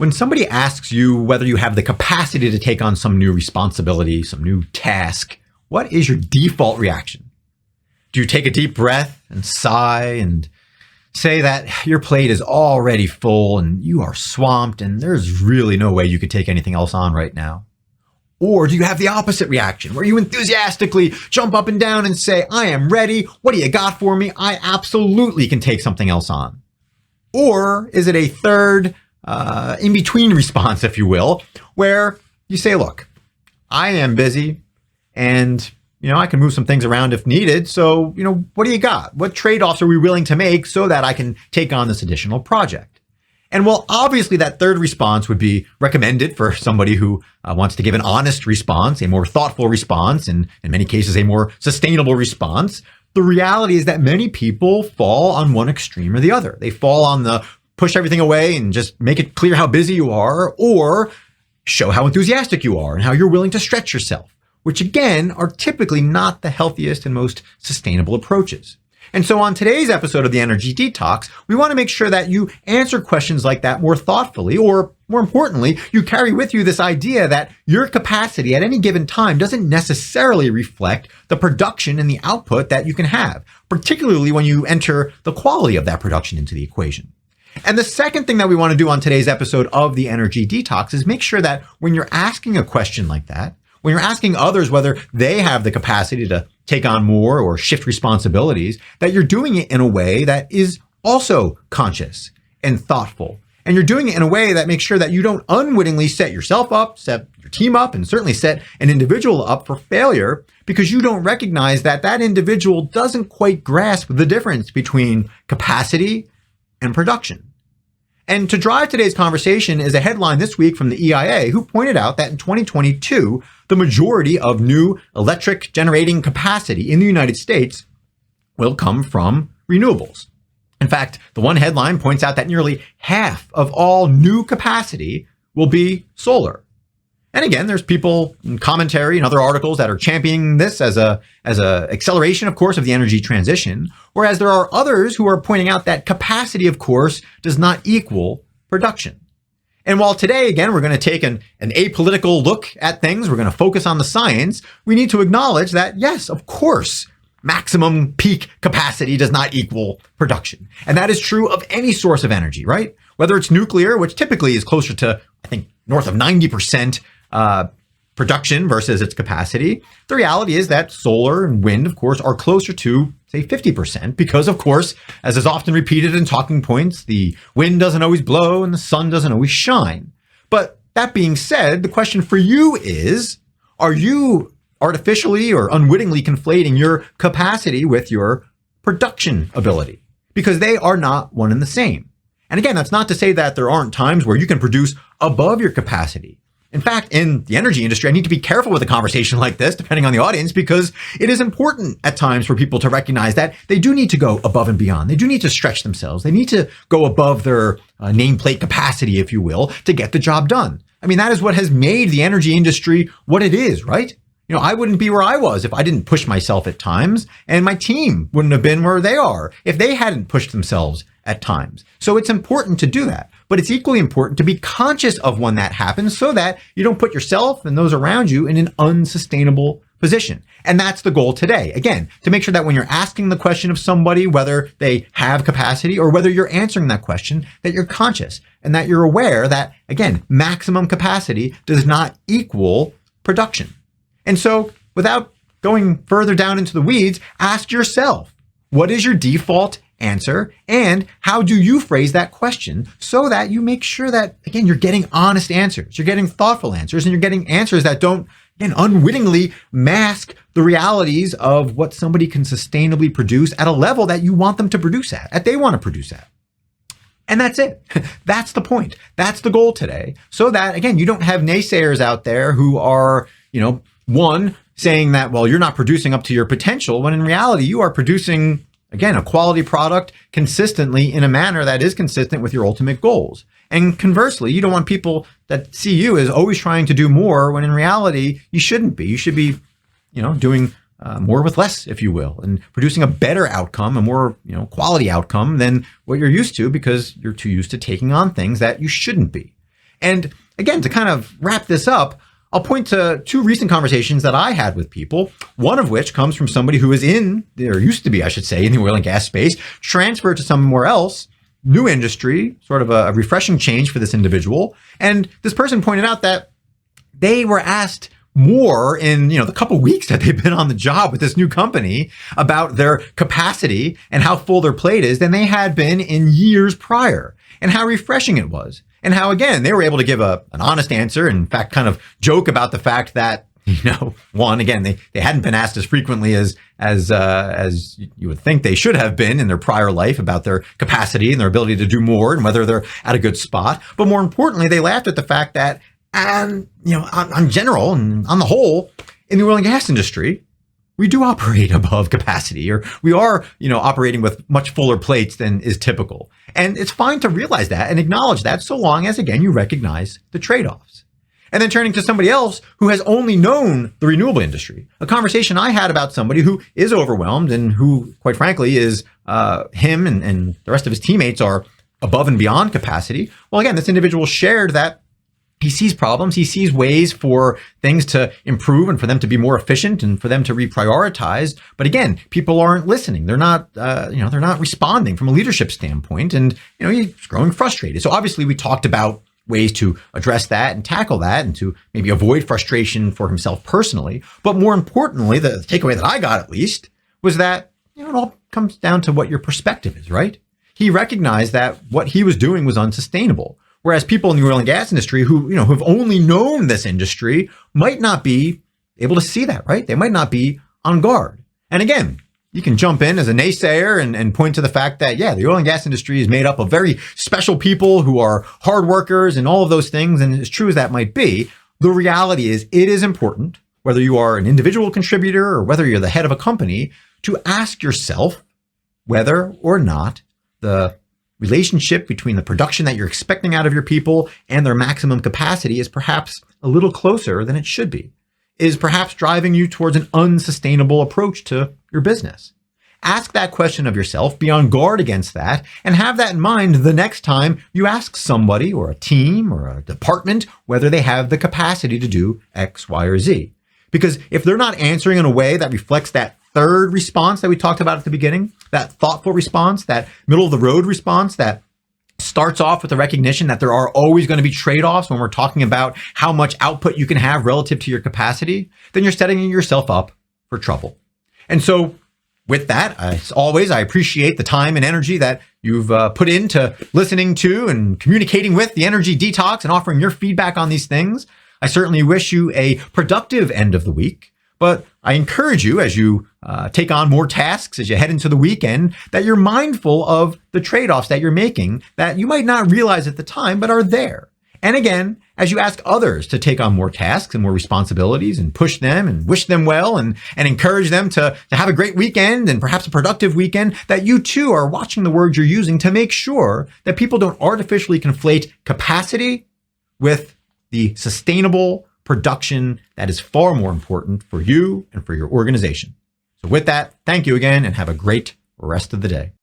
When somebody asks you whether you have the capacity to take on some new responsibility, some new task, what is your default reaction? Do you take a deep breath and sigh and say that your plate is already full and you are swamped and there's really no way you could take anything else on right now? Or do you have the opposite reaction where you enthusiastically jump up and down and say, I am ready. What do you got for me? I absolutely can take something else on. Or is it a third in-between response, if you will, where you say, look, I am busy and I can move some things around if needed. So, what do you got? What trade-offs are we willing to make so that I can take on this additional project? And while obviously that third response would be recommended for somebody who wants to give an honest response, a more thoughtful response, and in many cases, a more sustainable response, the reality is that many people fall on one extreme or the other. They fall on the push everything away and just make it clear how busy you are, or show how enthusiastic you are and how you're willing to stretch yourself, which again are typically not the healthiest and most sustainable approaches. And so on today's episode of the Energy Detox, we want to make sure that you answer questions like that more thoughtfully, or more importantly, you carry with you this idea that your capacity at any given time doesn't necessarily reflect the production and the output that you can have, particularly when you enter the quality of that production into the equation. And the second thing that we want to do on today's episode of the Energy Detox is make sure that when you're asking a question like that, when you're asking others whether they have the capacity to take on more or shift responsibilities, that you're doing it in a way that is also conscious and thoughtful. And you're doing it in a way that makes sure that you don't unwittingly set yourself up, set your team up, and certainly set an individual up for failure because you don't recognize that that individual doesn't quite grasp the difference between capacity and production. And to drive today's conversation is a headline this week from the EIA, who pointed out that in 2022, the majority of new electric generating capacity in the United States will come from renewables. In fact, the one headline points out that nearly half of all new capacity will be solar. And again, there's people in commentary and other articles that are championing this as a acceleration, of course, of the energy transition, whereas there are others who are pointing out that capacity, of course, does not equal production. And while today, again, we're going to take an apolitical look at things, we're going to focus on the science, we need to acknowledge that, yes, of course, maximum peak capacity does not equal production. And that is true of any source of energy, right? Whether it's nuclear, which typically is closer to, I think, north of 90% production versus its capacity. The reality is that solar and wind, of course, are closer to, say, 50% because, of course, as is often repeated in talking points, the wind doesn't always blow and the sun doesn't always shine. But that being said, the question for you is, are you artificially or unwittingly conflating your capacity with your production ability? Because they are not one and the same. And again, that's not to say that there aren't times where you can produce above your capacity. In fact, in the energy industry, I need to be careful with a conversation like this, depending on the audience, because it is important at times for people to recognize that they do need to go above and beyond. They do need to stretch themselves. They need to go above their nameplate capacity, if you will, to get the job done. I mean, that is what has made the energy industry what it is, right? I wouldn't be where I was if I didn't push myself at times, and my team wouldn't have been where they are if they hadn't pushed themselves at times. So it's important to do that, but it's equally important to be conscious of when that happens so that you don't put yourself and those around you in an unsustainable position. And that's the goal today. Again, to make sure that when you're asking the question of somebody, whether they have capacity or whether you're answering that question, that you're conscious and that you're aware that, again, maximum capacity does not equal production. And so without going further down into the weeds, ask yourself, what is your default answer and how do you phrase that question so that you make sure that, again, you're getting honest answers, you're getting thoughtful answers, and you're getting answers that don't, again, unwittingly mask the realities of what somebody can sustainably produce at a level that you want them to produce at, that they want to produce at. And that's it. That's the point. That's the goal today. So that, again, you don't have naysayers out there who are, one, saying that, well, you're not producing up to your potential, when in reality, you are producing, again, a quality product consistently in a manner that is consistent with your ultimate goals. And conversely, you don't want people that see you as always trying to do more, when in reality, you shouldn't be. You should be, doing more with less, if you will, and producing a better outcome, a more, quality outcome than what you're used to because you're too used to taking on things that you shouldn't be. And again, to kind of wrap this up, I'll point to two recent conversations that I had with people, one of which comes from somebody who is in, or used to be, I should say, in the oil and gas space, transferred to somewhere else, new industry, sort of a refreshing change for this individual. And this person pointed out that they were asked more in, the couple weeks that they've been on the job with this new company about their capacity and how full their plate is than they had been in years prior, and how refreshing it was. And how, again, they were able to give an honest answer, and in fact, kind of joke about the fact that, one, again, they hadn't been asked as frequently as you would think they should have been in their prior life about their capacity and their ability to do more and whether they're at a good spot. But more importantly, they laughed at the fact that, on general and on the whole, in the oil and gas industry, we do operate above capacity, or we are, operating with much fuller plates than is typical. And it's fine to realize that and acknowledge that, so long as, again, you recognize the trade-offs. And then turning to somebody else who has only known the renewable industry, a conversation I had about somebody who is overwhelmed and who, quite frankly, is him and the rest of his teammates are above and beyond capacity. Well, again, this individual shared that he sees problems. He sees ways for things to improve and for them to be more efficient and for them to reprioritize. But again, people aren't listening. They're not, they're not responding from a leadership standpoint. And, he's growing frustrated. So obviously we talked about ways to address that and tackle that and to maybe avoid frustration for himself personally. But more importantly, the takeaway that I got, at least, was that, it all comes down to what your perspective is, right? He recognized that what he was doing was unsustainable. Whereas people in the oil and gas industry who have only known this industry might not be able to see that, right? They might not be on guard. And again, you can jump in as a naysayer and point to the fact that, the oil and gas industry is made up of very special people who are hard workers and all of those things. And as true as that might be, the reality is it is important, whether you are an individual contributor or whether you're the head of a company, to ask yourself whether or not the relationship between the production that you're expecting out of your people and their maximum capacity is perhaps a little closer than it should be, is perhaps driving you towards an unsustainable approach to your business. Ask that question of yourself, be on guard against that, and have that in mind the next time you ask somebody or a team or a department whether they have the capacity to do X, Y, or Z. Because if they're not answering in a way that reflects that third response that we talked about at the beginning, that thoughtful response, that middle of the road response that starts off with the recognition that there are always going to be trade-offs when we're talking about how much output you can have relative to your capacity, then you're setting yourself up for trouble. And so with that, as always, I appreciate the time and energy that you've put into listening to and communicating with the Energy Detox and offering your feedback on these things. I certainly wish you a productive end of the week. But I encourage you, as you take on more tasks, as you head into the weekend, that you're mindful of the trade-offs that you're making that you might not realize at the time, but are there. And again, as you ask others to take on more tasks and more responsibilities and push them and wish them well and encourage them to have a great weekend and perhaps a productive weekend, that you too are watching the words you're using to make sure that people don't artificially conflate capacity with the sustainable production that is far more important for you and for your organization. So with that, thank you again and have a great rest of the day.